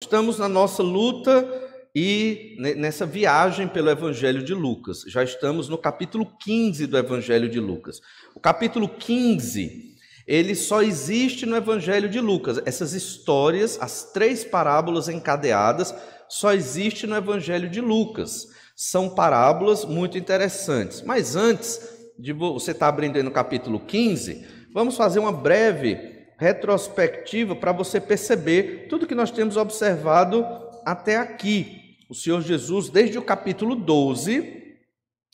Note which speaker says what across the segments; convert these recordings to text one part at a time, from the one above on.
Speaker 1: Estamos na nossa luta e nessa viagem pelo Evangelho de Lucas. Já estamos no capítulo 15 do Evangelho de Lucas. O capítulo 15, ele só existe no Evangelho de Lucas. Essas histórias, as 3 parábolas encadeadas, só existem no Evangelho de Lucas. São parábolas muito interessantes. Mas antes de você estar abrindo aí no capítulo 15, vamos fazer uma breve retrospectiva para você perceber tudo que nós temos observado até aqui. O Senhor Jesus, desde o capítulo 12,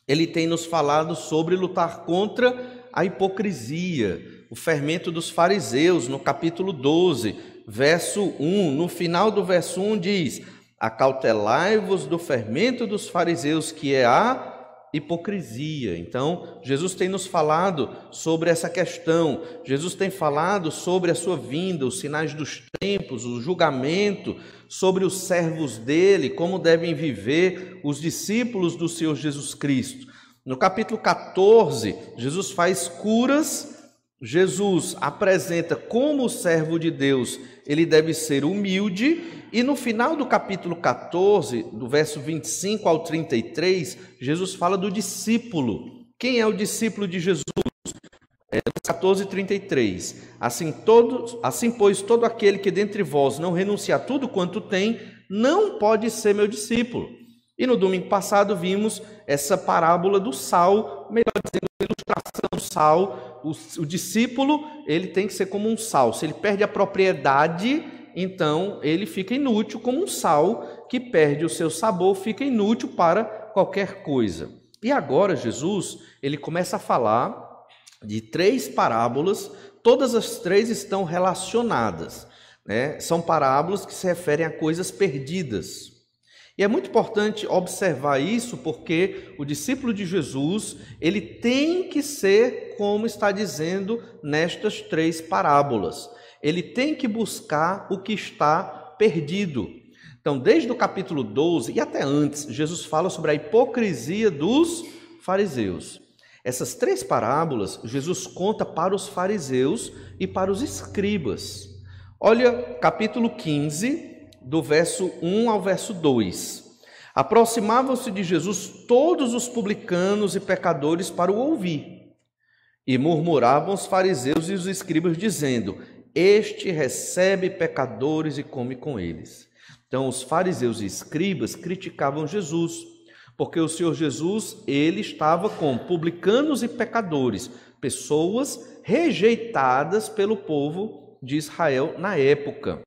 Speaker 1: ele tem nos falado sobre lutar contra a hipocrisia, o fermento dos fariseus. No capítulo 12, verso 1, no final do verso 1 diz: acautelai-vos do fermento dos fariseus, que é a hipocrisia. Então, Jesus tem nos falado sobre essa questão. Jesus tem falado sobre a sua vinda, os sinais dos tempos, o julgamento, sobre os servos dele, como devem viver os discípulos do Senhor Jesus Cristo. No capítulo 14, Jesus faz curas. Jesus apresenta como o servo de Deus ele deve ser humilde, e no final do capítulo 14, do verso 25 ao 33, Jesus fala do discípulo. Quem é o discípulo de Jesus? 14, 33. Assim, pois, todo aquele que dentre vós não renunciar a tudo quanto tem, não pode ser meu discípulo. E no domingo passado vimos essa parábola do sal, melhor dizendo, a ilustração do sal. O discípulo, ele tem que ser como um sal. Se ele perde a propriedade, então ele fica inútil, como um sal que perde o seu sabor, fica inútil para qualquer coisa. E agora Jesus, ele começa a falar de 3 parábolas, todas as 3 estão relacionadas, né? São parábolas que se referem a coisas perdidas. E é muito importante observar isso, porque o discípulo de Jesus, ele tem que ser como está dizendo nestas 3 parábolas. Ele tem que buscar o que está perdido. Então, desde o capítulo 12 e até antes, Jesus fala sobre a hipocrisia dos fariseus. Essas 3 parábolas, Jesus conta para os fariseus e para os escribas. Olha, capítulo 15, do verso 1 ao verso 2. Aproximavam-se de Jesus todos os publicanos e pecadores para o ouvir. E murmuravam os fariseus e os escribas, dizendo: este recebe pecadores e come com eles. Então, os fariseus e escribas criticavam Jesus, porque o Senhor Jesus, ele estava com publicanos e pecadores, pessoas rejeitadas pelo povo de Israel na época.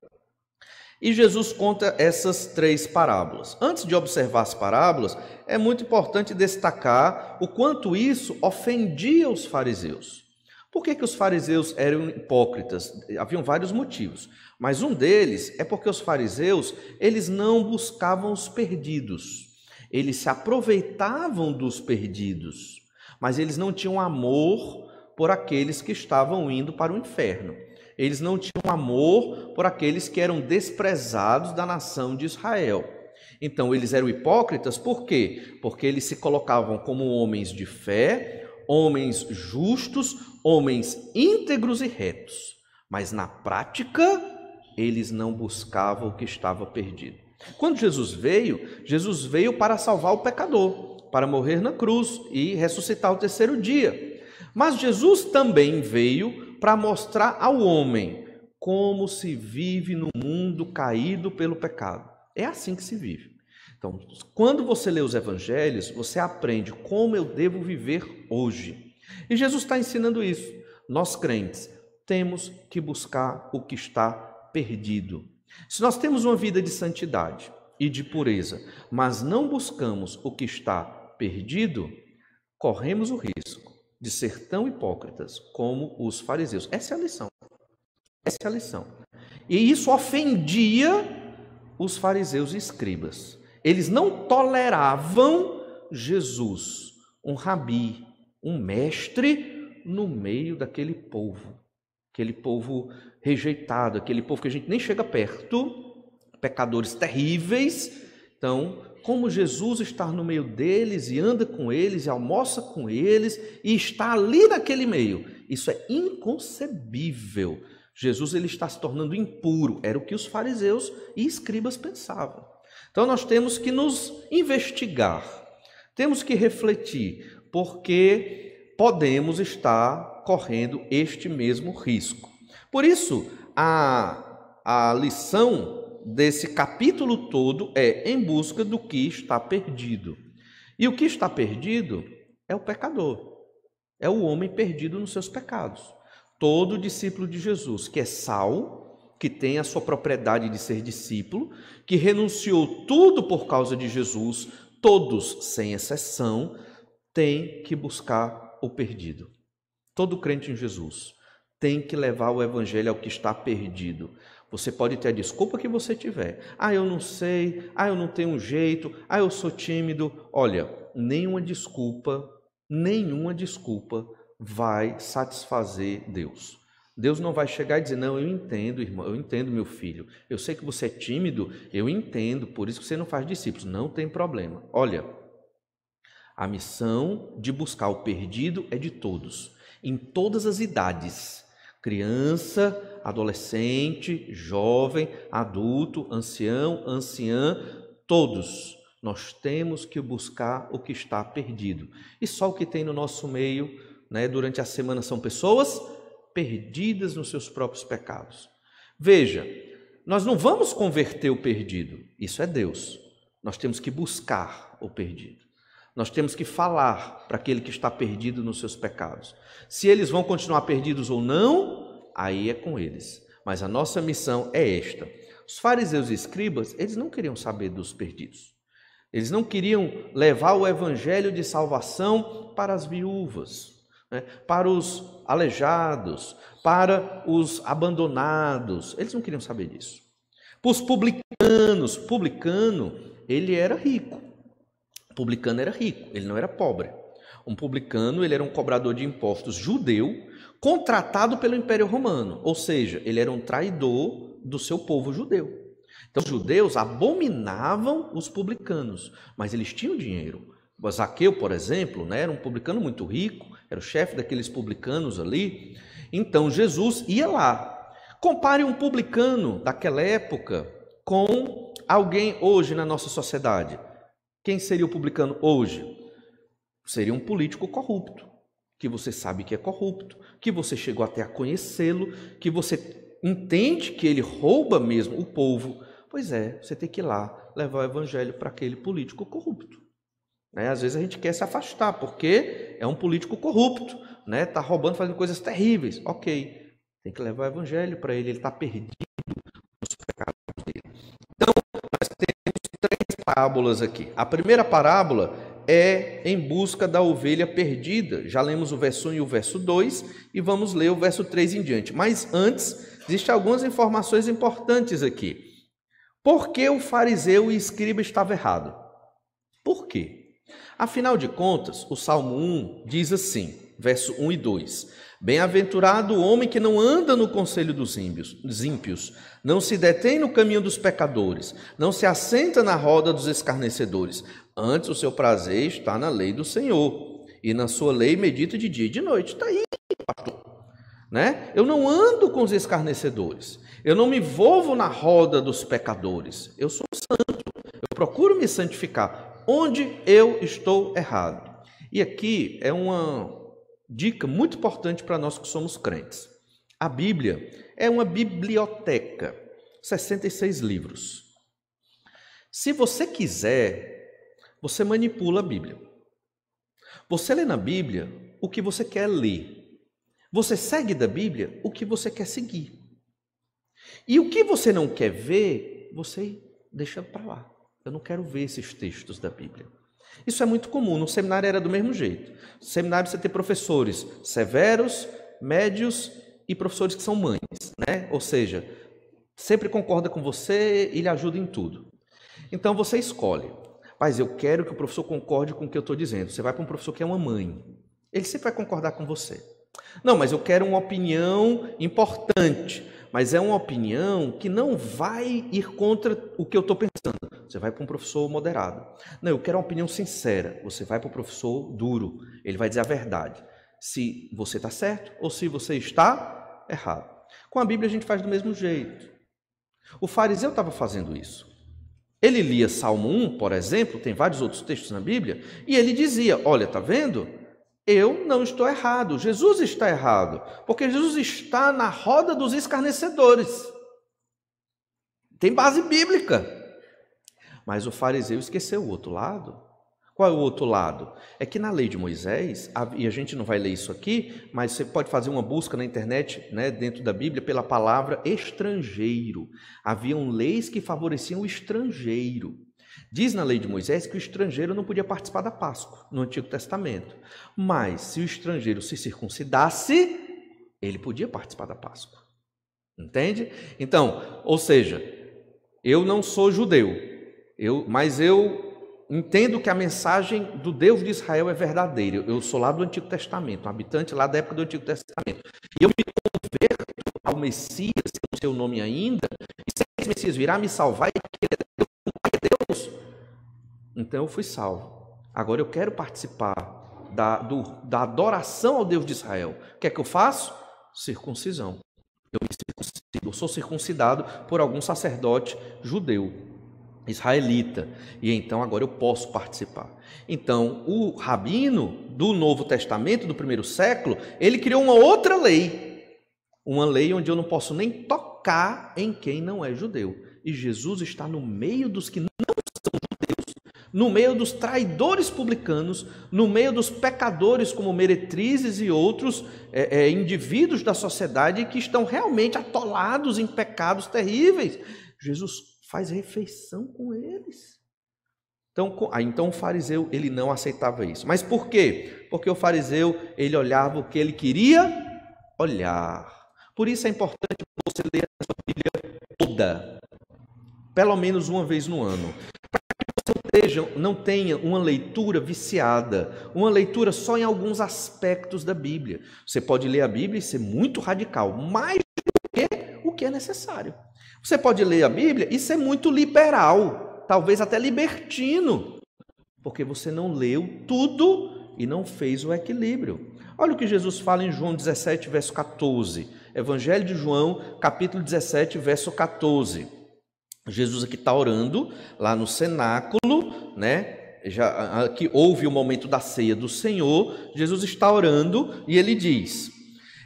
Speaker 1: E Jesus conta essas 3 parábolas. Antes de observar as parábolas, é muito importante destacar o quanto isso ofendia os fariseus. Por que os fariseus eram hipócritas? Haviam vários motivos, mas um deles é porque os fariseus, eles não buscavam os perdidos. Eles se aproveitavam dos perdidos, mas eles não tinham amor por aqueles que estavam indo para o inferno. Eles não tinham amor por aqueles que eram desprezados da nação de Israel. Então, eles eram hipócritas, por quê? Porque eles se colocavam como homens de fé, homens justos, homens íntegros e retos. Mas, na prática, eles não buscavam o que estava perdido. Quando Jesus veio para salvar o pecador, para morrer na cruz e ressuscitar ao 3º dia. Mas Jesus também veio para mostrar ao homem como se vive no mundo caído pelo pecado. É assim que se vive. Então, quando você lê os evangelhos, você aprende como eu devo viver hoje. E Jesus está ensinando isso. Nós crentes temos que buscar o que está perdido. Se nós temos uma vida de santidade e de pureza, mas não buscamos o que está perdido, corremos o risco de ser tão hipócritas como os fariseus. Essa é a lição. Essa é a lição. E isso ofendia os fariseus e escribas. Eles não toleravam Jesus, um rabi, um mestre, no meio daquele povo. Aquele povo rejeitado, aquele povo que a gente nem chega perto, pecadores terríveis. Então, como Jesus está no meio deles e anda com eles e almoça com eles e está ali naquele meio, isso é inconcebível. Jesus ele está se tornando impuro. Era o que os fariseus e escribas pensavam. Então nós temos que nos investigar, temos que refletir, porque podemos estar correndo este mesmo risco. Por isso, a lição desse capítulo todo é em busca do que está perdido. E o que está perdido é o pecador, é o homem perdido nos seus pecados. Todo discípulo de Jesus que é sal, que tem a sua propriedade de ser discípulo, que renunciou tudo por causa de Jesus, todos, sem exceção, tem que buscar o perdido. Todo crente em Jesus tem que levar o evangelho ao que está perdido. Você pode ter a desculpa que você tiver. Eu não sei, eu não tenho um jeito, eu sou tímido. Olha, nenhuma desculpa vai satisfazer Deus. Deus não vai chegar e dizer, não, eu entendo, irmão, eu entendo, meu filho. Eu sei que você é tímido, eu entendo, por isso que você não faz discípulos. Não tem problema. Olha, a missão de buscar o perdido é de todos, em todas as idades. Criança, adolescente, jovem, adulto, ancião, anciã, todos. Nós temos que buscar o que está perdido. E só o que tem no nosso meio, durante a semana são pessoas perdidas nos seus próprios pecados. Veja, nós não vamos converter o perdido, isso é Deus. Nós temos que buscar o perdido. Nós temos que falar para aquele que está perdido nos seus pecados. Se eles vão continuar perdidos ou não, aí é com eles. Mas a nossa missão é esta. Os fariseus e escribas, eles não queriam saber dos perdidos. Eles não queriam levar o evangelho de salvação para as viúvas, para os aleijados, para os abandonados. Eles não queriam saber disso. Para os publicanos, publicano, ele era rico. O publicano era rico, ele não era pobre. Um publicano, ele era um cobrador de impostos judeu, contratado pelo Império Romano, ou seja, ele era um traidor do seu povo judeu. Então, os judeus abominavam os publicanos, mas eles tinham dinheiro. Zaqueu, por exemplo, era um publicano muito rico, era o chefe daqueles publicanos ali. Então, Jesus ia lá. Compare um publicano daquela época com alguém hoje na nossa sociedade. Quem seria o publicano hoje? Seria um político corrupto, que você sabe que é corrupto, que você chegou até a conhecê-lo, que você entende que ele rouba mesmo o povo. Pois é, você tem que ir lá levar o evangelho para aquele político corrupto. Às vezes a gente quer se afastar, porque é um político corrupto, está roubando, fazendo coisas terríveis. Ok, tem que levar o evangelho para ele está perdido nos pecados dele. Então, nós temos 3 parábolas aqui. A primeira parábola é em busca da ovelha perdida. Já lemos o verso 1 e o verso 2 e vamos ler o verso 3 em diante. Mas antes, existem algumas informações importantes aqui. Por que o fariseu e escriba estava errado? Por quê? Afinal de contas, o Salmo 1 diz assim, verso 1 e 2: Bem-aventurado o homem que não anda no conselho dos ímpios, não se detém no caminho dos pecadores, não se assenta na roda dos escarnecedores. Antes o seu prazer está na lei do Senhor, e na sua lei medita de dia e de noite. Está aí, pastor. Eu não ando com os escarnecedores, eu não me envolvo na roda dos pecadores, eu sou santo, eu procuro me santificar. Onde eu estou errado? E aqui é uma dica muito importante para nós que somos crentes. A Bíblia é uma biblioteca, 66 livros. Se você quiser, você manipula a Bíblia. Você lê na Bíblia o que você quer ler. Você segue da Bíblia o que você quer seguir. E o que você não quer ver, você deixa para lá. Eu não quero ver esses textos da Bíblia. Isso é muito comum, no seminário era do mesmo jeito. No seminário você tem professores severos, médios e professores que são mães, Ou seja, sempre concorda com você e lhe ajuda em tudo. Então você escolhe. Mas eu quero que o professor concorde com o que eu estou dizendo. Você vai para um professor que é uma mãe. Ele sempre vai concordar com você. Não, mas eu quero uma opinião importante. Mas é uma opinião que não vai ir contra o que eu estou pensando. Você vai para um professor moderado. Não, eu quero uma opinião sincera. Você vai para o professor duro. Ele vai dizer a verdade. Se você está certo ou se você está errado. Com a Bíblia a gente faz do mesmo jeito. O fariseu estava fazendo isso. Ele lia Salmo 1, por exemplo, tem vários outros textos na Bíblia, e ele dizia, olha, está vendo? Eu não estou errado, Jesus está errado, porque Jesus está na roda dos escarnecedores. Tem base bíblica. Mas o fariseu esqueceu o outro lado. Qual é o outro lado? É que na lei de Moisés, e a gente não vai ler isso aqui, mas você pode fazer uma busca na internet, né, dentro da Bíblia, pela palavra estrangeiro. Haviam leis que favoreciam o estrangeiro. Diz na lei de Moisés que o estrangeiro não podia participar da Páscoa, no Antigo Testamento. Mas se o estrangeiro se circuncidasse, ele podia participar da Páscoa. Entende? Então, ou seja, eu não sou judeu, mas eu entendo que a mensagem do Deus de Israel é verdadeira. Eu sou lá do Antigo Testamento, um habitante lá da época do Antigo Testamento. E eu me converto ao Messias, não sei o nome ainda, e se esse Messias virá me salvar, e que é Deus, então eu fui salvo. Agora eu quero participar da adoração ao Deus de Israel. O que é que eu faço? Circuncisão. Eu me circuncido, eu sou circuncidado por algum sacerdote judeu, israelita, e então agora eu posso participar. Então, o rabino do Novo Testamento, do primeiro século, ele criou uma outra lei, uma lei onde eu não posso nem tocar em quem não é judeu. E Jesus está no meio dos que não são judeus, no meio dos traidores publicanos, no meio dos pecadores como meretrizes e outros indivíduos da sociedade que estão realmente atolados em pecados terríveis. Jesus faz refeição com eles. Então o fariseu, ele não aceitava isso. Mas por quê? Porque o fariseu, ele olhava o que ele queria olhar. Por isso é importante você ler a sua Bíblia toda, pelo menos uma vez no ano. Para que você não tenha uma leitura viciada, uma leitura só em alguns aspectos da Bíblia. Você pode ler a Bíblia e ser muito radical, mais do que o que é necessário. Você pode ler a Bíblia e ser muito liberal, talvez até libertino, porque você não leu tudo e não fez o equilíbrio. Olha o que Jesus fala em João 17, verso 14. Evangelho de João, capítulo 17, verso 14. Jesus aqui está orando lá no cenáculo, né? Já aqui houve o momento da ceia do Senhor. Jesus está orando e ele diz: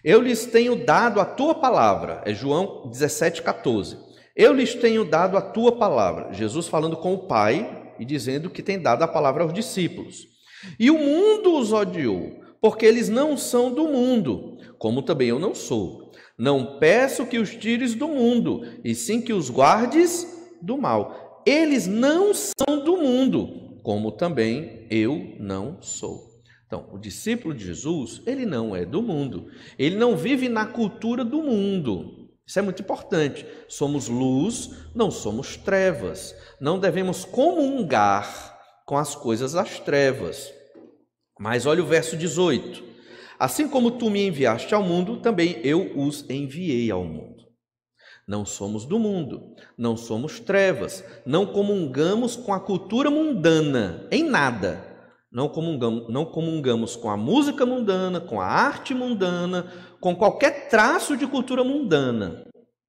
Speaker 1: eu lhes tenho dado a tua palavra. É João 17, 14. Eu lhes tenho dado a tua palavra. Jesus falando com o Pai e dizendo que tem dado a palavra aos discípulos. E o mundo os odiou, porque eles não são do mundo, como também eu não sou. Não peço que os tires do mundo, e sim que os guardes do mal. Eles não são do mundo, como também eu não sou. Então, o discípulo de Jesus, ele não é do mundo. Ele não vive na cultura do mundo. Isso é muito importante. Somos luz, não somos trevas. Não devemos comungar com as coisas das trevas. Mas olha o verso 18. Assim como tu me enviaste ao mundo, também eu os enviei ao mundo. Não somos do mundo, não somos trevas, não comungamos com a cultura mundana, em nada. Não comungamos com a música mundana, com a arte mundana, com qualquer traço de cultura mundana.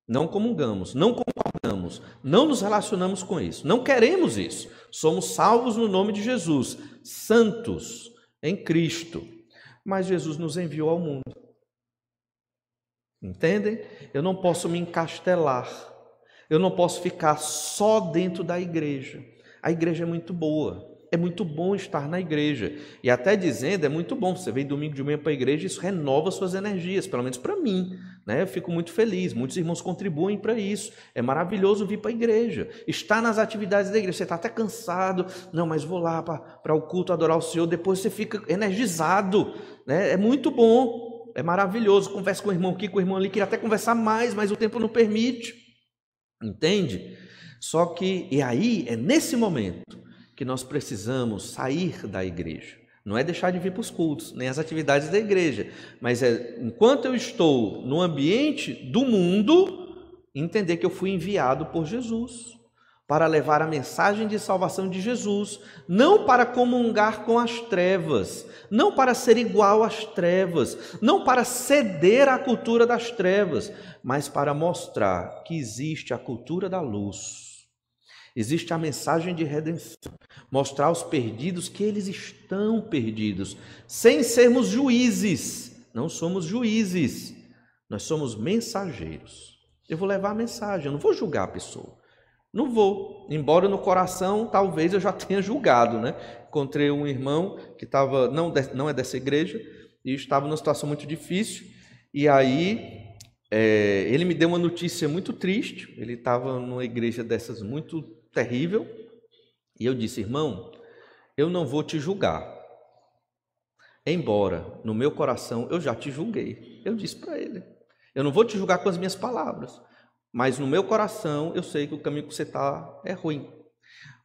Speaker 1: Não comungamos, não concordamos, não nos relacionamos com isso. Não queremos isso. Somos salvos no nome de Jesus, santos em Cristo. Mas Jesus nos enviou ao mundo. Entendem? Eu não posso me encastelar. Eu não posso ficar só dentro da igreja. A igreja é muito boa. É muito bom estar na igreja. E até dizendo, é muito bom. Você vem domingo de manhã para a igreja, isso renova suas energias, pelo menos para mim. Né? Eu fico muito feliz. Muitos irmãos contribuem para isso. É maravilhoso vir para a igreja. Estar nas atividades da igreja. Você está até cansado. Não, mas vou lá para o culto adorar o Senhor. Depois você fica energizado. Né? É muito bom. É maravilhoso. Conversa com o irmão aqui, com o irmão ali. Queria até conversar mais, mas o tempo não permite. Entende? Só que, e aí, é nesse momento que nós precisamos sair da igreja. Não é deixar de vir para os cultos, nem as atividades da igreja, mas é, enquanto eu estou no ambiente do mundo, entender que eu fui enviado por Jesus para levar a mensagem de salvação de Jesus, não para comungar com as trevas, não para ser igual às trevas, não para ceder à cultura das trevas, mas para mostrar que existe a cultura da luz, existe a mensagem de redenção, mostrar aos perdidos que eles estão perdidos, sem sermos juízes. Não somos juízes, nós somos mensageiros. Eu vou levar a mensagem, eu não vou julgar a pessoa. Não vou, embora no coração talvez eu já tenha julgado, né? Encontrei um irmão que estava, não é dessa igreja, e estava numa situação muito difícil, e aí ele me deu uma notícia muito triste. Ele estava numa igreja dessas muito terrível, e eu disse: irmão, eu não vou te julgar, embora no meu coração eu já te julguei. Eu disse para ele: eu não vou te julgar com as minhas palavras, mas no meu coração eu sei que o caminho que você está é ruim.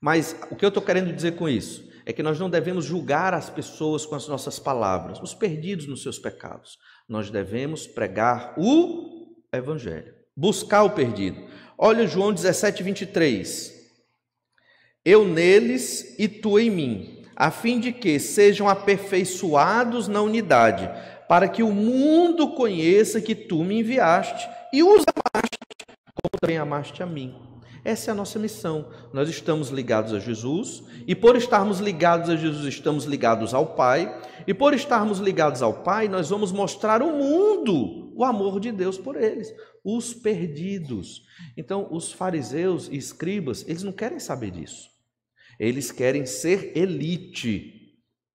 Speaker 1: Mas o que eu estou querendo dizer com isso é que nós não devemos julgar as pessoas com as nossas palavras, os perdidos nos seus pecados. Nós devemos pregar o Evangelho, buscar o perdido. Olha João 17, 23. Eu neles e tu em mim, a fim de que sejam aperfeiçoados na unidade, para que o mundo conheça que tu me enviaste e os amaste, como também amaste a mim. Essa é a nossa missão. Nós estamos ligados a Jesus, e por estarmos ligados a Jesus, estamos ligados ao Pai, e por estarmos ligados ao Pai, nós vamos mostrar ao mundo o amor de Deus por eles, os perdidos. Então, os fariseus e escribas, eles não querem saber disso. Eles querem ser elite,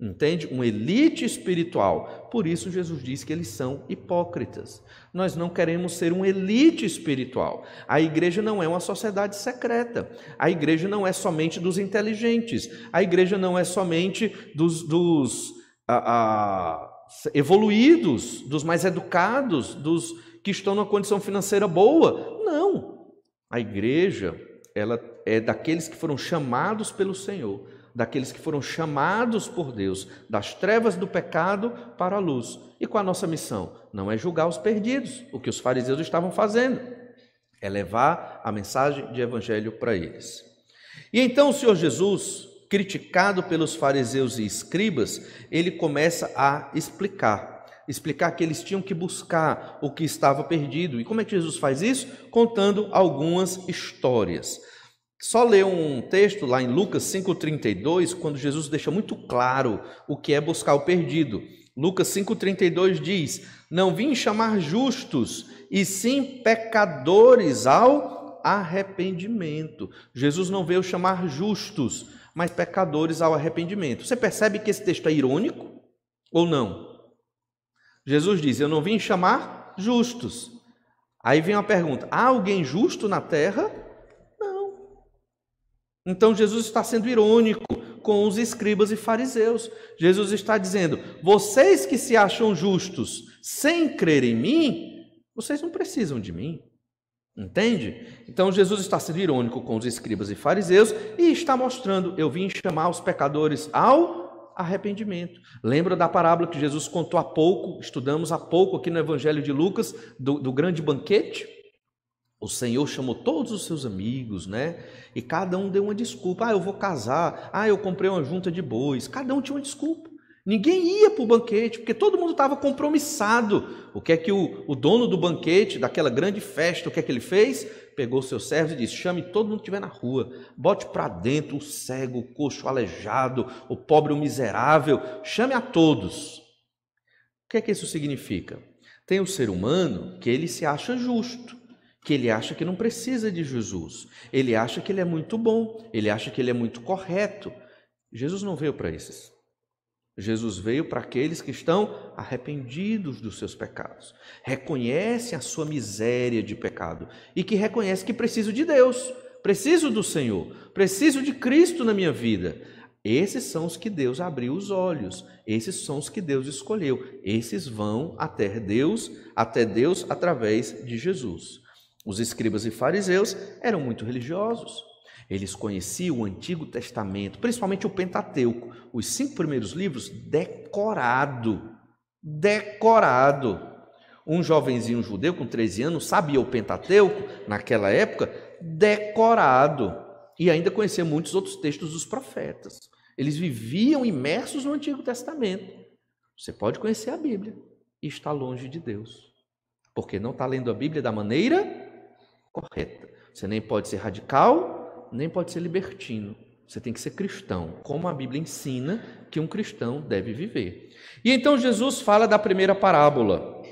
Speaker 1: entende? Uma elite espiritual. Por isso Jesus diz que eles são hipócritas. Nós não queremos ser uma elite espiritual. A igreja não é uma sociedade secreta. A igreja não é somente dos inteligentes. A igreja não é somente dos evoluídos, dos mais educados, dos que estão numa condição financeira boa. Não. A igreja, ela é daqueles que foram chamados pelo Senhor, daqueles que foram chamados por Deus, das trevas do pecado para a luz. E qual a nossa missão? Não é julgar os perdidos, o que os fariseus estavam fazendo, é levar a mensagem de evangelho para eles. E então o Senhor Jesus, criticado pelos fariseus e escribas, ele começa a explicar que eles tinham que buscar o que estava perdido. E como é que Jesus faz isso? Contando algumas histórias. Só ler um texto lá em Lucas 5,32, quando Jesus deixa muito claro o que é buscar o perdido. Lucas 5,32 diz: não vim chamar justos, e sim pecadores ao arrependimento. Jesus não veio chamar justos, mas pecadores ao arrependimento. Você percebe que esse texto é irônico ou não? Jesus diz: eu não vim chamar justos. Aí vem uma pergunta: há alguém justo na terra? Então Jesus está sendo irônico com os escribas e fariseus. Jesus está dizendo: vocês que se acham justos sem crer em mim, vocês não precisam de mim. Entende? Então Jesus está sendo irônico com os escribas e fariseus e está mostrando: eu vim chamar os pecadores ao arrependimento. Lembra da parábola que Jesus contou há pouco, estudamos há pouco aqui no Evangelho de Lucas, do grande banquete? O Senhor chamou todos os seus amigos, né? E cada um deu uma desculpa. Eu vou casar. Eu comprei uma junta de bois. Cada um tinha uma desculpa. Ninguém ia para o banquete, porque todo mundo estava compromissado. O que é que o dono do banquete, daquela grande festa, o que é que ele fez? Pegou seus servos e disse: chame todo mundo que estiver na rua. Bote para dentro o cego, o coxo, o aleijado, o pobre, o miserável. Chame a todos. O que é que isso significa? Tem o ser humano que ele se acha justo, que ele acha que não precisa de Jesus, ele acha que ele é muito bom, ele acha que ele é muito correto. Jesus não veio para esses. Jesus veio para aqueles que estão arrependidos dos seus pecados, reconhecem a sua miséria de pecado e que reconhecem que precisam de Deus, preciso do Senhor, preciso de Cristo na minha vida. Esses são os que Deus abriu os olhos, esses são os que Deus escolheu, esses vão até Deus através de Jesus. Os escribas e fariseus eram muito religiosos. Eles conheciam o Antigo Testamento, principalmente o Pentateuco, os 5 primeiros livros, decorado. Um jovenzinho judeu com 13 anos sabia o Pentateuco, naquela época, decorado. e ainda conhecia muitos outros textos dos profetas. Eles viviam imersos no Antigo Testamento. Você pode conhecer a Bíblia e estar longe de Deus, porque não está lendo a Bíblia da maneira correta. Você nem pode ser radical, nem pode ser libertino. Você tem que ser cristão, como a Bíblia ensina que um cristão deve viver. E então Jesus fala da primeira parábola,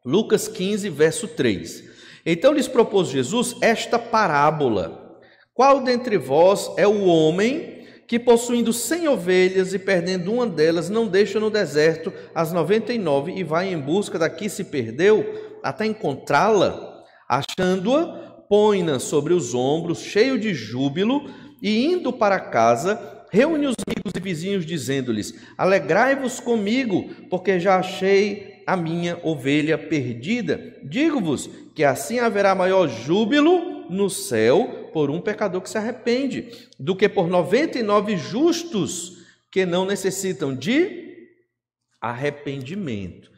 Speaker 1: Lucas 15, verso 3. Então lhes propôs Jesus esta parábola: qual dentre vós é o homem que, possuindo 100 ovelhas e perdendo uma delas, não deixa no deserto as 99 e vai em busca da que se perdeu, até encontrá-la? Achando-a, põe-na sobre os ombros, cheio de júbilo, e indo para casa, reúne os amigos e vizinhos, dizendo-lhes: alegrai-vos comigo, porque já achei a minha ovelha perdida. Digo-vos que assim haverá maior júbilo no céu por um pecador que se arrepende, do que por 99 justos que não necessitam de arrependimento.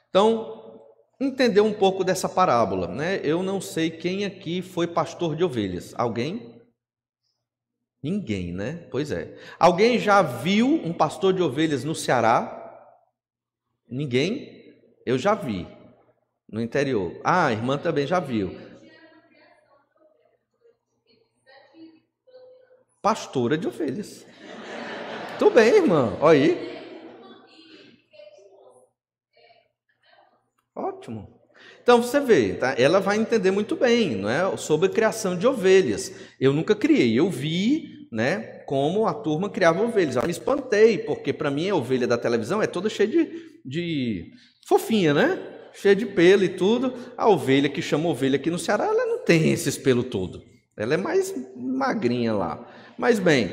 Speaker 1: Então, entender um pouco dessa parábola, né? Eu não sei quem aqui foi pastor de ovelhas. Alguém? Ninguém, né? Pois é. Alguém já viu um pastor de ovelhas no Ceará? Ninguém? Eu já vi. No interior. Ah, a irmã também já viu. Pastora de ovelhas. Tudo bem, irmã. Olha aí. Ótimo. Então você vê, tá? Ela vai entender muito bem, não é? Sobre a criação de ovelhas. Eu nunca criei, eu vi, né, como a turma criava ovelhas. Eu me espantei, porque para mim a ovelha da televisão é toda cheia de fofinha, né? Cheia de pelo e tudo. A ovelha que chama ovelha aqui no Ceará, ela não tem esses pelo todo. Ela é mais magrinha lá. Mas bem,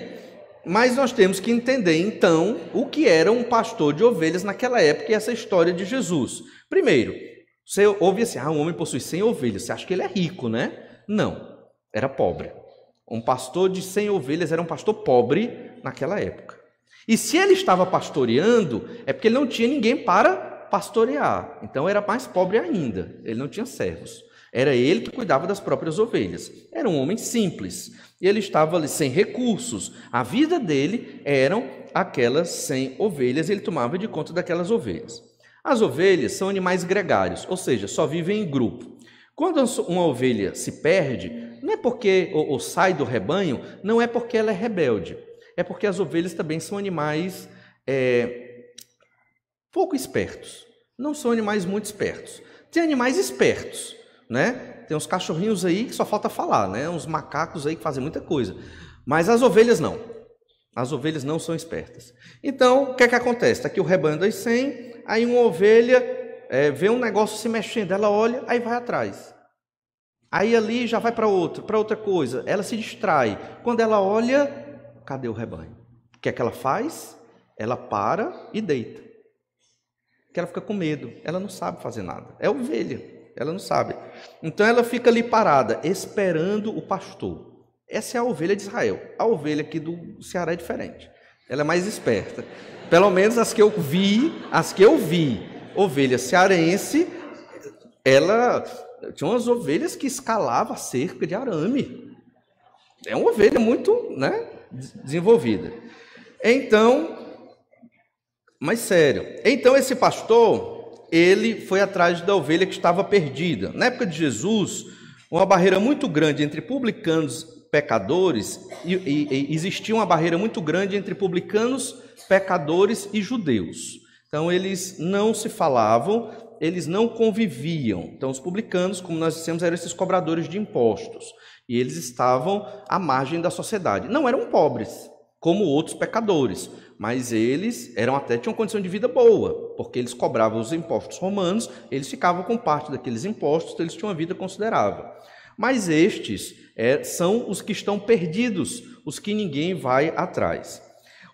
Speaker 1: mas nós temos que entender então o que era um pastor de ovelhas naquela época e essa história de Jesus. Primeiro, você ouve assim: um homem possui 100 ovelhas, você acha que ele é rico, né? Não, era pobre. Um pastor de 100 ovelhas era um pastor pobre naquela época. E se ele estava pastoreando, é porque ele não tinha ninguém para pastorear. Então era mais pobre ainda, ele não tinha servos. Era ele que cuidava das próprias ovelhas. Era um homem simples. E ele estava ali sem recursos. A vida dele eram aquelas 100 ovelhas e ele tomava de conta daquelas ovelhas. As ovelhas são animais gregários, ou seja, só vivem em grupo. Quando uma ovelha se perde, não é porque ou sai do rebanho, não é porque ela é rebelde. É porque as ovelhas também são animais pouco espertos. Não são animais muito espertos. Tem animais espertos, né? Tem uns cachorrinhos aí que só falta falar, né? Uns macacos aí que fazem muita coisa. Mas as ovelhas não. As ovelhas não são espertas. Então, o que é que acontece? Está aqui o rebanho das 100, aí uma ovelha vê um negócio se mexendo, ela olha, aí vai atrás. Aí ali já vai para outra coisa, ela se distrai. Quando ela olha, cadê o rebanho? O que é que ela faz? Ela para e deita. Porque ela fica com medo, ela não sabe fazer nada. É ovelha, ela não sabe. Então ela fica ali parada, esperando o pastor. Essa é a ovelha de Israel. A ovelha aqui do Ceará é diferente. Ela é mais esperta. Pelo menos as que eu vi, ovelha cearense, ela tinha umas ovelhas que escalavam a cerca de arame. É uma ovelha muito, né, desenvolvida. Então, mas sério, então esse pastor, ele foi atrás da ovelha que estava perdida. Na época de Jesus, uma barreira muito grande entre publicanos pecadores, e existia uma barreira muito grande entre publicanos, pecadores e judeus. Então eles não se falavam, eles não conviviam. Então os publicanos, como nós dissemos, eram esses cobradores de impostos, e eles estavam à margem da sociedade. Não eram pobres, como outros pecadores, mas eles tinham condição de vida boa, porque eles cobravam os impostos romanos, eles ficavam com parte daqueles impostos, então eles tinham uma vida considerável. Mas estes são os que estão perdidos, os que ninguém vai atrás.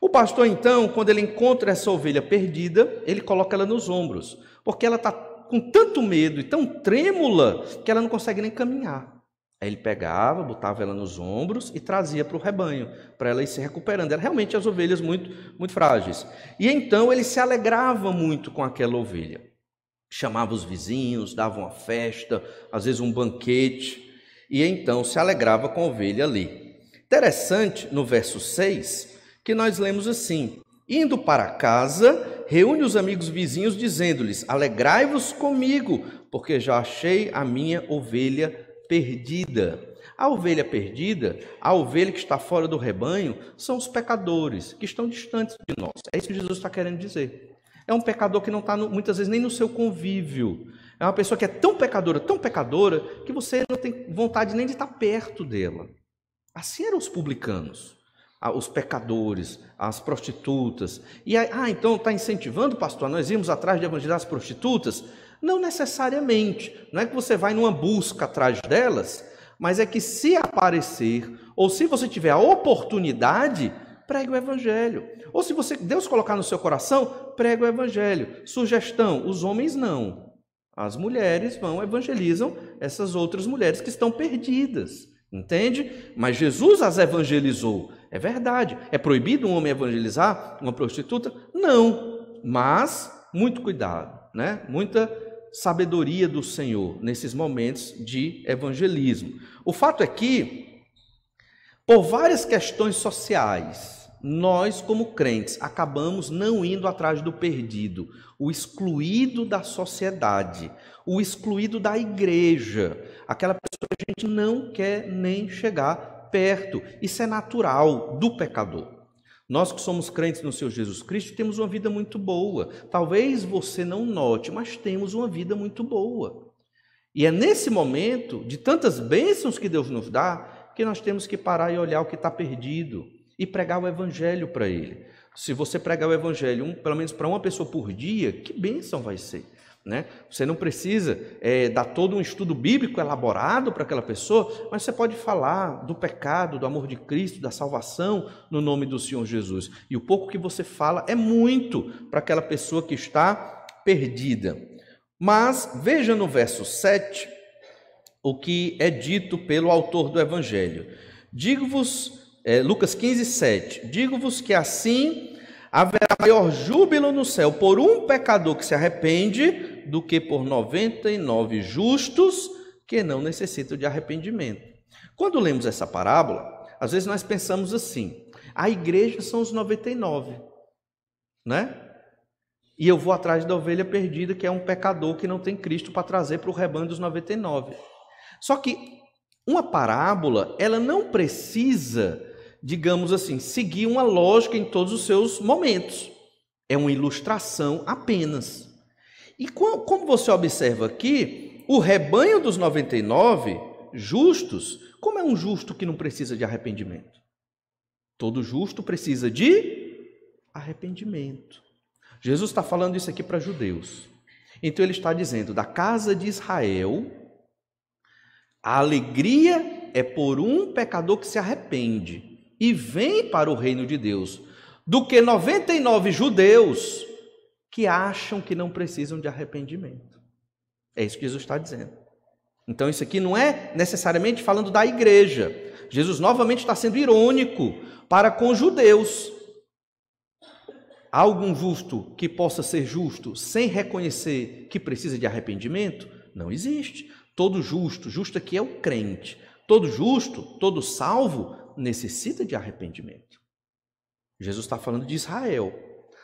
Speaker 1: O pastor, então, quando ele encontra essa ovelha perdida, ele coloca ela nos ombros, porque ela está com tanto medo e tão trêmula que ela não consegue nem caminhar. Aí ele pegava, botava ela nos ombros e trazia para o rebanho, para ela ir se recuperando. Eram realmente as ovelhas muito, muito frágeis. E então ele se alegrava muito com aquela ovelha. Chamava os vizinhos, dava uma festa, às vezes um banquete, e então se alegrava com a ovelha ali. Interessante, no verso 6, que nós lemos assim: indo para casa, reúne os amigos vizinhos, dizendo-lhes: alegrai-vos comigo, porque já achei a minha ovelha perdida. A ovelha perdida, a ovelha que está fora do rebanho, são os pecadores, que estão distantes de nós. É isso que Jesus está querendo dizer. É um pecador que não está, muitas vezes, nem no seu convívio. É uma pessoa que é tão pecadora, que você não tem vontade nem de estar perto dela. Assim eram os publicanos, os pecadores, as prostitutas. E aí, então está incentivando, pastor, nós irmos atrás de evangelizar as prostitutas? Não necessariamente. Não é que você vai numa busca atrás delas, mas é que se aparecer, ou se você tiver a oportunidade, pregue o evangelho. Ou se Deus colocar no seu coração, pregue o evangelho. Sugestão: os homens não. As mulheres vão, evangelizam essas outras mulheres que estão perdidas. Entende? Mas Jesus as evangelizou. É verdade. É proibido um homem evangelizar uma prostituta? Não. Mas, muito cuidado, né? Muita sabedoria do Senhor nesses momentos de evangelismo. O fato é que, por várias questões sociais, nós, como crentes, acabamos não indo atrás do perdido, o excluído da sociedade, o excluído da igreja, aquela pessoa que a gente não quer nem chegar perto. Isso é natural do pecador. Nós que somos crentes no Senhor Jesus Cristo temos uma vida muito boa. Talvez você não note, mas temos uma vida muito boa. E é nesse momento, de tantas bênçãos que Deus nos dá, que nós temos que parar e olhar o que está perdido e pregar o evangelho para ele. Se você pregar o evangelho, pelo menos para uma pessoa por dia, que bênção vai ser, né? Você não precisa dar todo um estudo bíblico elaborado para aquela pessoa, mas você pode falar do pecado, do amor de Cristo, da salvação no nome do Senhor Jesus. E o pouco que você fala é muito para aquela pessoa que está perdida. Mas veja no verso 7 o que é dito pelo autor do evangelho. Digo-vos, Lucas 15, 7, digo-vos que assim haverá maior júbilo no céu por um pecador que se arrepende do que por 99 justos que não necessitam de arrependimento. Quando lemos essa parábola, às vezes nós pensamos assim: a igreja são os 99, né? E eu vou atrás da ovelha perdida, que é um pecador que não tem Cristo para trazer para o rebanho dos 99. Só que uma parábola, ela não precisa, digamos assim, seguir uma lógica em todos os seus momentos. É uma ilustração apenas. E como você observa aqui, o rebanho dos 99 justos, como é um justo que não precisa de arrependimento? Todo justo precisa de arrependimento. Jesus está falando isso aqui para judeus. Então ele está dizendo: da casa de Israel, a alegria é por um pecador que se arrepende e vem para o reino de Deus, do que 99 judeus que acham que não precisam de arrependimento. É isso que Jesus está dizendo. Então isso aqui não é necessariamente falando da igreja. Jesus novamente está sendo irônico para com os judeus. Há algum justo que possa ser justo sem reconhecer que precisa de arrependimento? Não existe. Todo justo, justo aqui é o crente, todo justo, todo salvo, necessita de arrependimento. Jesus está falando de Israel,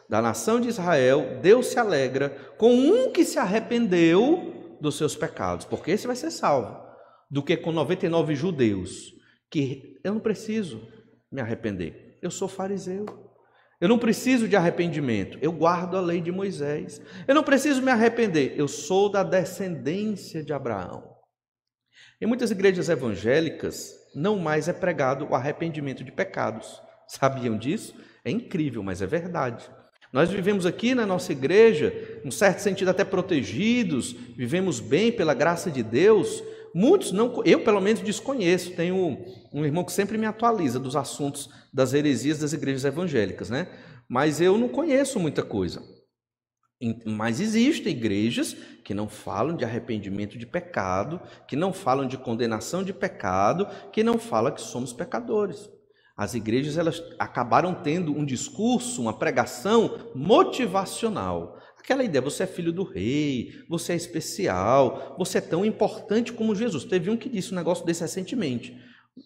Speaker 1: da nação de Israel. Deus se alegra com um que se arrependeu dos seus pecados, porque esse vai ser salvo, do que com 99 judeus, que eu não preciso me arrepender, eu sou fariseu. Eu não preciso de arrependimento, eu guardo a lei de Moisés. Eu não preciso me arrepender, eu sou da descendência de Abraão. Em muitas igrejas evangélicas, não mais é pregado o arrependimento de pecados. Sabiam disso? É incrível, mas é verdade. Nós vivemos aqui na nossa igreja, em certo sentido até protegidos, vivemos bem pela graça de Deus. Muitos não, eu pelo menos desconheço, tenho um irmão que sempre me atualiza dos assuntos das heresias das igrejas evangélicas, né? Mas eu não conheço muita coisa. Mas existem igrejas que não falam de arrependimento de pecado, que não falam de condenação de pecado, que não falam que somos pecadores. As igrejas, elas acabaram tendo um discurso, uma pregação motivacional. Aquela ideia: você é filho do rei, você é especial, você é tão importante como Jesus. Teve um que disse um negócio desse recentemente.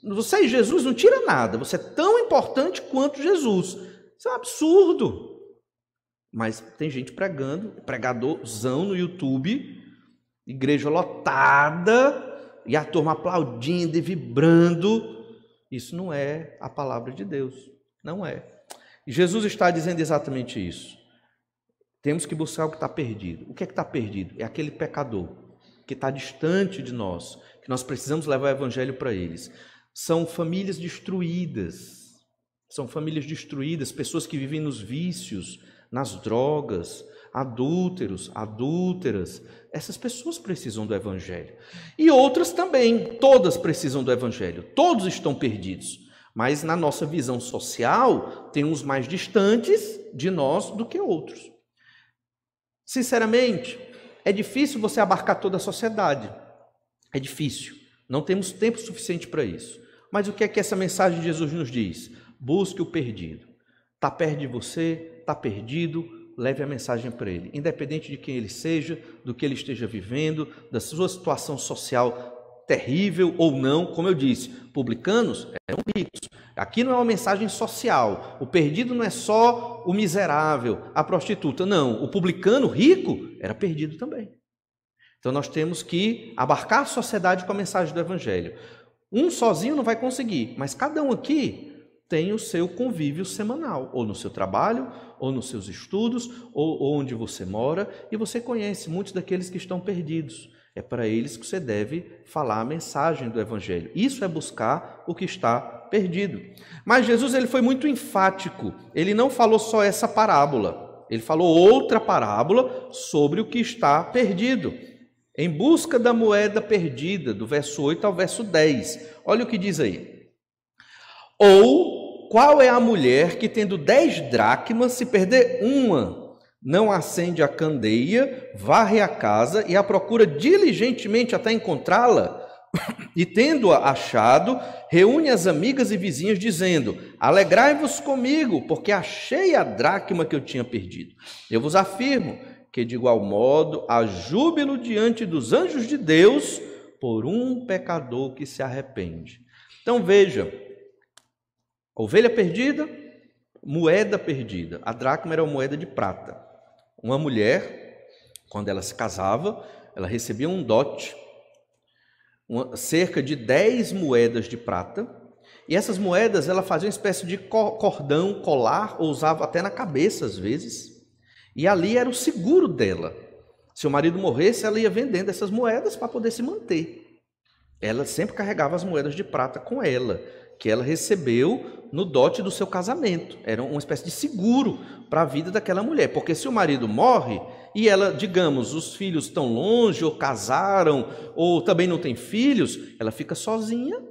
Speaker 1: Você e Jesus não tira nada, você é tão importante quanto Jesus. Isso é um absurdo. Mas tem gente pregando, pregadorzão no YouTube, igreja lotada, e a turma aplaudindo e vibrando. Isso não é a palavra de Deus, não é. E Jesus está dizendo exatamente isso. Temos que buscar o que está perdido. O que é que está perdido? É aquele pecador que está distante de nós, que nós precisamos levar o evangelho para eles. São famílias destruídas, pessoas que vivem nos vícios, nas drogas, adúlteros, adúlteras. Essas pessoas precisam do evangelho. E outras também, todas precisam do evangelho, todos estão perdidos. Mas na nossa visão social, tem uns mais distantes de nós do que outros. Sinceramente, é difícil você abarcar toda a sociedade. É difícil. Não temos tempo suficiente para isso. Mas o que é que essa mensagem de Jesus nos diz? Busque o perdido. Está perto de você, está perdido, leve a mensagem para ele. Independente de quem ele seja, do que ele esteja vivendo, da sua situação social terrível ou não, como eu disse, publicanos eram ricos. Aqui não é uma mensagem social. O perdido não é só o miserável, a prostituta. Não, o publicano rico era perdido também. Então nós temos que abarcar a sociedade com a mensagem do evangelho. Um sozinho não vai conseguir, mas cada um aqui tem o seu convívio semanal, ou no seu trabalho, ou nos seus estudos, ou onde você mora, e você conhece muitos daqueles que estão perdidos. É para eles que você deve falar a mensagem do evangelho. Isso é buscar o que está perdido. Mas Jesus ele foi muito enfático. Ele não falou só essa parábola. Ele falou outra parábola sobre o que está perdido. Em busca da moeda perdida, do verso 8 ao verso 10. Olha o que diz aí. Ou qual é a mulher que, tendo 10 dracmas, se perder uma, não acende a candeia, varre a casa e a procura diligentemente até encontrá-la? E tendo-a achado, reúne as amigas e vizinhos, dizendo: alegrai-vos comigo, porque achei a dracma que eu tinha perdido. Eu vos afirmo que, de igual modo, há júbilo diante dos anjos de Deus por um pecador que se arrepende. Então veja, ovelha perdida, moeda perdida. A dracma era uma moeda de prata. Uma mulher, quando ela se casava, ela recebia um dote, cerca de 10 moedas de prata, e essas moedas ela fazia uma espécie de cordão, colar, ou usava até na cabeça às vezes, e ali era o seguro dela. Se o marido morresse, ela ia vendendo essas moedas para poder se manter. Ela sempre carregava as moedas de prata com ela, que ela recebeu no dote do seu casamento. Era uma espécie de seguro para a vida daquela mulher, porque se o marido morre e ela, digamos, os filhos estão longe, ou casaram, ou também não tem filhos, ela fica sozinha,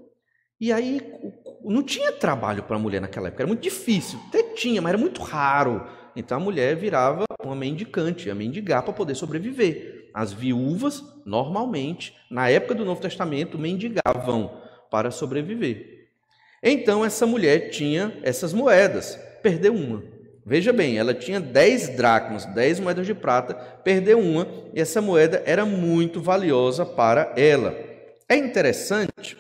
Speaker 1: e aí não tinha trabalho para a mulher naquela época, era muito difícil, até tinha, mas era muito raro. Então a mulher virava uma mendicante, ia mendigar para poder sobreviver. As viúvas, normalmente, na época do Novo Testamento, mendigavam para sobreviver. Então essa mulher tinha essas moedas, perdeu uma. Veja bem, ela tinha 10 dracmas, 10 moedas de prata, perdeu uma, e essa moeda era muito valiosa para ela. É interessante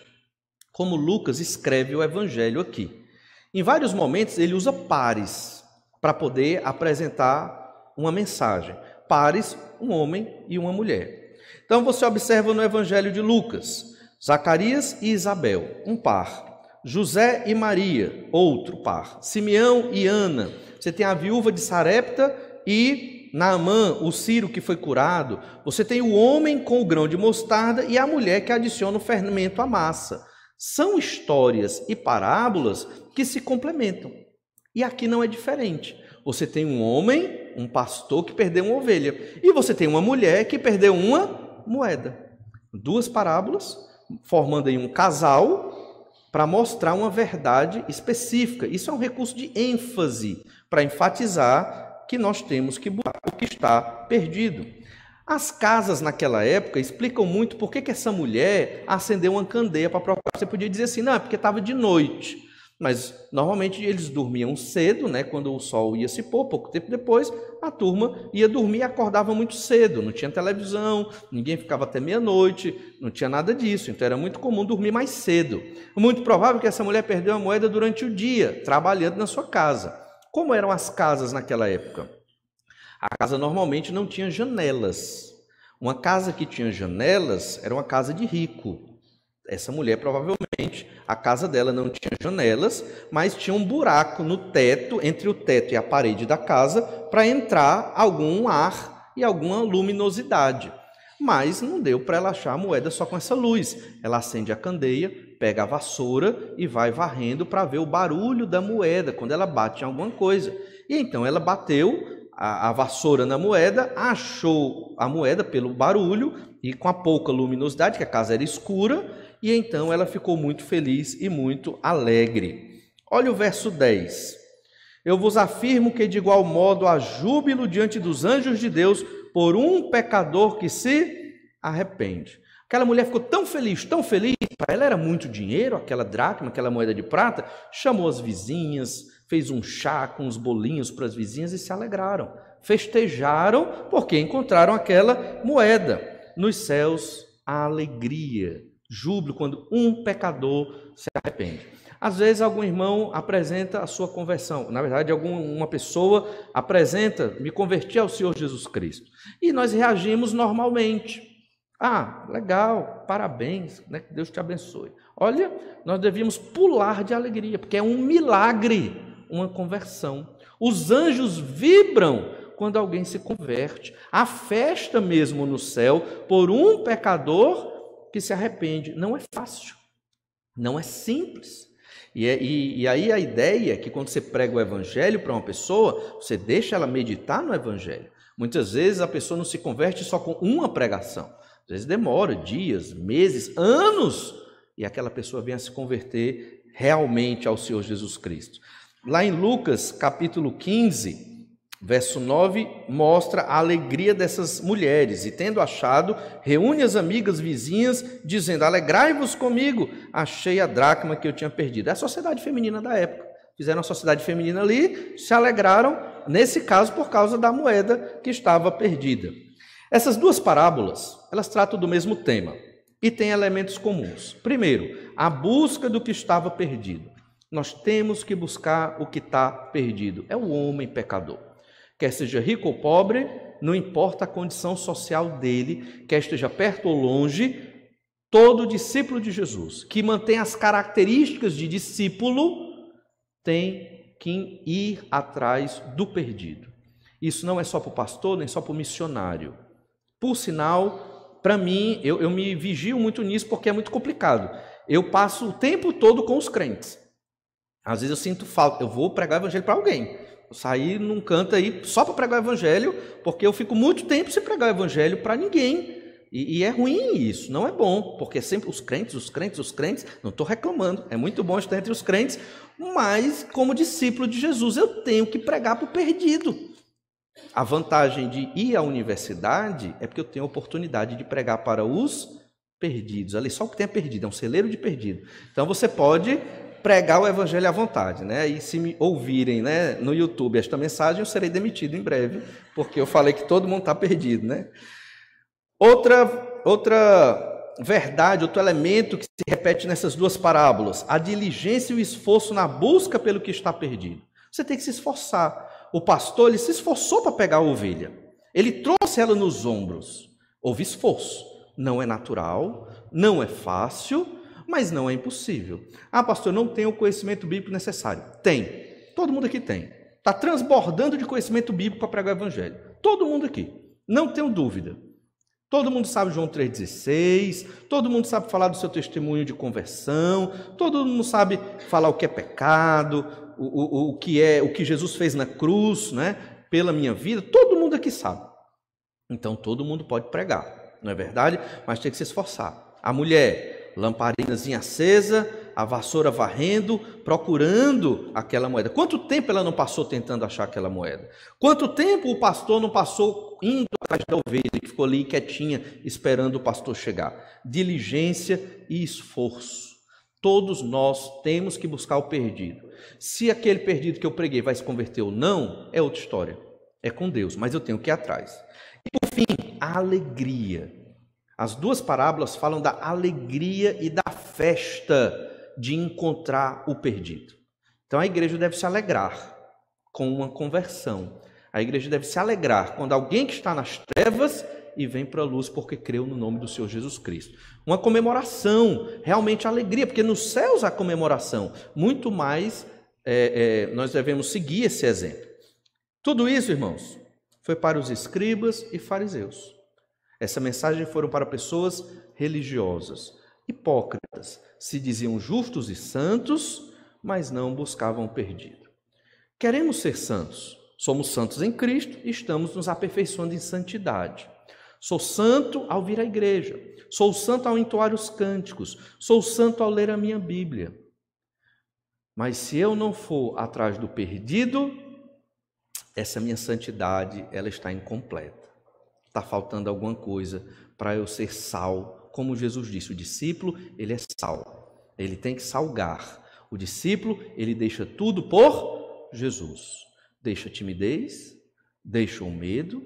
Speaker 1: como Lucas escreve o evangelho aqui. Em vários momentos ele usa pares para poder apresentar uma mensagem. Pares, um homem e uma mulher. Então você observa no evangelho de Lucas, Zacarias e Isabel, um par. José e Maria, outro par. Simeão e Ana. Você tem a viúva de Sarepta e Naamã, o Ciro que foi curado. Você tem o homem com o grão de mostarda e a mulher que adiciona o fermento à massa. São histórias e parábolas que se complementam. E aqui não é diferente. Você tem um homem, um pastor que perdeu uma ovelha. E você tem uma mulher que perdeu uma moeda. Duas parábolas, formando aí um casal, para mostrar uma verdade específica. Isso é um recurso de ênfase, para enfatizar que nós temos que buscar o que está perdido. As casas naquela época explicam muito por que essa mulher acendeu uma candeia para procurar. Você podia dizer assim, não, é porque estava de noite. Mas normalmente eles dormiam cedo, né? Quando o sol ia se pôr, pouco tempo depois, a turma ia dormir e acordava muito cedo. Não tinha televisão, ninguém ficava até meia-noite, não tinha nada disso. Então era muito comum dormir mais cedo. Muito provável que essa mulher perdeu a moeda durante o dia, trabalhando na sua casa. Como eram as casas naquela época? A casa normalmente não tinha janelas. Uma casa que tinha janelas era uma casa de rico. Essa mulher, provavelmente, a casa dela não tinha janelas, mas tinha um buraco no teto, entre o teto e a parede da casa, para entrar algum ar e alguma luminosidade. Mas não deu para ela achar a moeda só com essa luz. Ela acende a candeia, pega a vassoura e vai varrendo para ver o barulho da moeda, quando ela bate em alguma coisa. E então ela bateu a vassoura na moeda, achou a moeda pelo barulho e com a pouca luminosidade, que a casa era escura, e então ela ficou muito feliz e muito alegre. Olha o verso 10. Eu vos afirmo que de igual modo há júbilo diante dos anjos de Deus por um pecador que se arrepende. Aquela mulher ficou tão feliz, para ela era muito dinheiro, aquela dracma, aquela moeda de prata, chamou as vizinhas, fez um chá com uns bolinhos para as vizinhas e se alegraram. Festejaram porque encontraram aquela moeda. Nos céus, a alegria, júbilo quando um pecador se arrepende. Às vezes algum irmão apresenta a sua conversão, na verdade uma pessoa apresenta, me converti ao Senhor Jesus Cristo, e nós reagimos normalmente. Ah, legal, parabéns, né? Que Deus te abençoe. Olha, nós devíamos pular de alegria, porque é um milagre, uma conversão. Os anjos vibram quando alguém se converte. A festa mesmo no céu por um pecador que se arrepende. Não é fácil, não é simples. E aí a ideia é que quando você prega o evangelho para uma pessoa, você deixa ela meditar no evangelho. Muitas vezes a pessoa não se converte só com uma pregação. Às vezes demora dias, meses, anos, e aquela pessoa vem a se converter realmente ao Senhor Jesus Cristo. Lá em Lucas, capítulo 15, verso 9, mostra a alegria dessas mulheres. E tendo achado, reúne as amigas vizinhas, dizendo, alegrai-vos comigo, achei a dracma que eu tinha perdido. É a sociedade feminina da época. Fizeram a sociedade feminina ali, se alegraram, nesse caso, por causa da moeda que estava perdida. Essas duas parábolas, elas tratam do mesmo tema e têm elementos comuns. Primeiro, a busca do que estava perdido. Nós temos que buscar o que está perdido. É o homem pecador. Quer seja rico ou pobre, não importa a condição social dele, quer esteja perto ou longe, todo discípulo de Jesus que mantém as características de discípulo tem que ir atrás do perdido. Isso não é só para o pastor, nem só para o missionário. Por sinal, para mim, eu me vigio muito nisso porque é muito complicado. Eu passo o tempo todo com os crentes. Às vezes eu sinto falta, eu vou pregar o evangelho para alguém. Eu saí num canto aí só para pregar o evangelho, porque eu fico muito tempo sem pregar o evangelho para ninguém. E é ruim isso, não é bom, porque sempre os crentes, não estou reclamando, é muito bom estar entre os crentes, mas como discípulo de Jesus eu tenho que pregar para o perdido. A vantagem de ir à universidade é porque eu tenho a oportunidade de pregar para os perdidos. Ali só o que tem é perdido, é um celeiro de perdido. Então você pode pregar o evangelho à vontade, né? E se me ouvirem, né, no YouTube esta mensagem, eu serei demitido em breve, porque eu falei que todo mundo está perdido, né? Outra verdade, outro elemento que se repete nessas duas parábolas, a diligência e o esforço na busca pelo que está perdido. Você tem que se esforçar. O pastor, ele se esforçou para pegar a ovelha. Ele trouxe ela nos ombros. Houve esforço. Não é natural, não é fácil, mas não é impossível. Ah, pastor, não tenho o conhecimento bíblico necessário. Tem. Todo mundo aqui tem. Está transbordando de conhecimento bíblico para pregar o evangelho. Todo mundo aqui. Não tenho dúvida. Todo mundo sabe João 3,16, todo mundo sabe falar do seu testemunho de conversão, todo mundo sabe falar o que é pecado, o que Jesus fez na cruz, né, pela minha vida, todo mundo aqui sabe. Então todo mundo pode pregar, não é verdade? Mas tem que se esforçar. A mulher, lamparinazinha acesa, a vassoura varrendo, procurando aquela moeda. Quanto tempo ela não passou tentando achar aquela moeda? Quanto tempo o pastor não passou indo atrás da ovelha, que ficou ali quietinha, esperando o pastor chegar? Diligência e esforço. Todos nós temos que buscar o perdido. Se aquele perdido que eu preguei vai se converter ou não, é outra história. É com Deus, mas eu tenho que ir atrás. E por fim, a alegria. As duas parábolas falam da alegria e da festa de encontrar o perdido. Então a igreja deve se alegrar com uma conversão. A igreja deve se alegrar quando alguém que está nas trevas e vem para a luz porque creu no nome do Senhor Jesus Cristo. Uma comemoração, realmente alegria, porque nos céus há comemoração. Muito mais nós devemos seguir esse exemplo. Tudo isso, irmãos, foi para os escribas e fariseus. Essa mensagem foram para pessoas religiosas, hipócritas, se diziam justos e santos, mas não buscavam o perdido. Queremos ser santos, somos santos em Cristo e estamos nos aperfeiçoando em santidade. Sou santo ao vir à igreja, sou santo ao entoar os cânticos, sou santo ao ler a minha Bíblia. Mas se eu não for atrás do perdido, essa minha santidade ela está incompleta. Está faltando alguma coisa para eu ser sal. Como Jesus disse, o discípulo, ele é sal. Ele tem que salgar. O discípulo, ele deixa tudo por Jesus. Deixa a timidez, deixa o medo,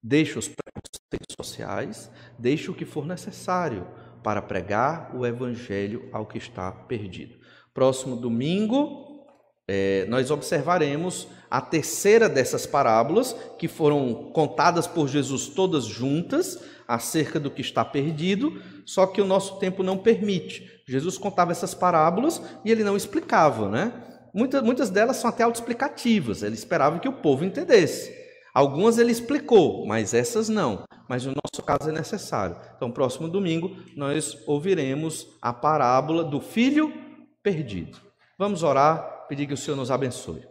Speaker 1: deixa os preconceitos sociais, deixa o que for necessário para pregar o evangelho ao que está perdido. Próximo domingo, nós observaremos a terceira dessas parábolas, que foram contadas por Jesus todas juntas, acerca do que está perdido, só que o nosso tempo não permite. Jesus contava essas parábolas e ele não explicava, né? Muitas delas são até autoexplicativas, ele esperava que o povo entendesse. Algumas ele explicou, mas essas não. Mas no nosso caso é necessário. Então, próximo domingo, nós ouviremos a parábola do filho perdido. Vamos orar, pedir que o Senhor nos abençoe.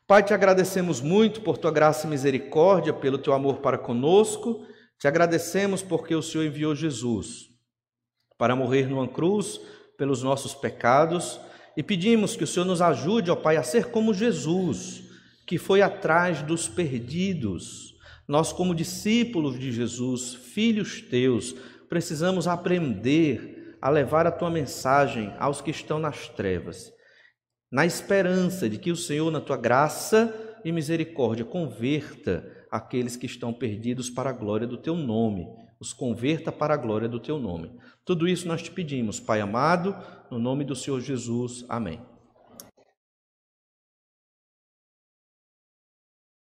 Speaker 1: Pai, te agradecemos muito por tua graça e misericórdia, pelo teu amor para conosco. Te agradecemos porque o Senhor enviou Jesus para morrer numa cruz pelos nossos pecados e pedimos que o Senhor nos ajude, ó Pai, a ser como Jesus, que foi atrás dos perdidos. Nós, como discípulos de Jesus, filhos teus, precisamos aprender a levar a tua mensagem aos que estão nas trevas, na esperança de que o Senhor, na tua graça e misericórdia, converta aqueles que estão perdidos para a glória do teu nome, os converta para a glória do teu nome. Tudo isso nós te pedimos, Pai amado, no nome do Senhor Jesus. Amém.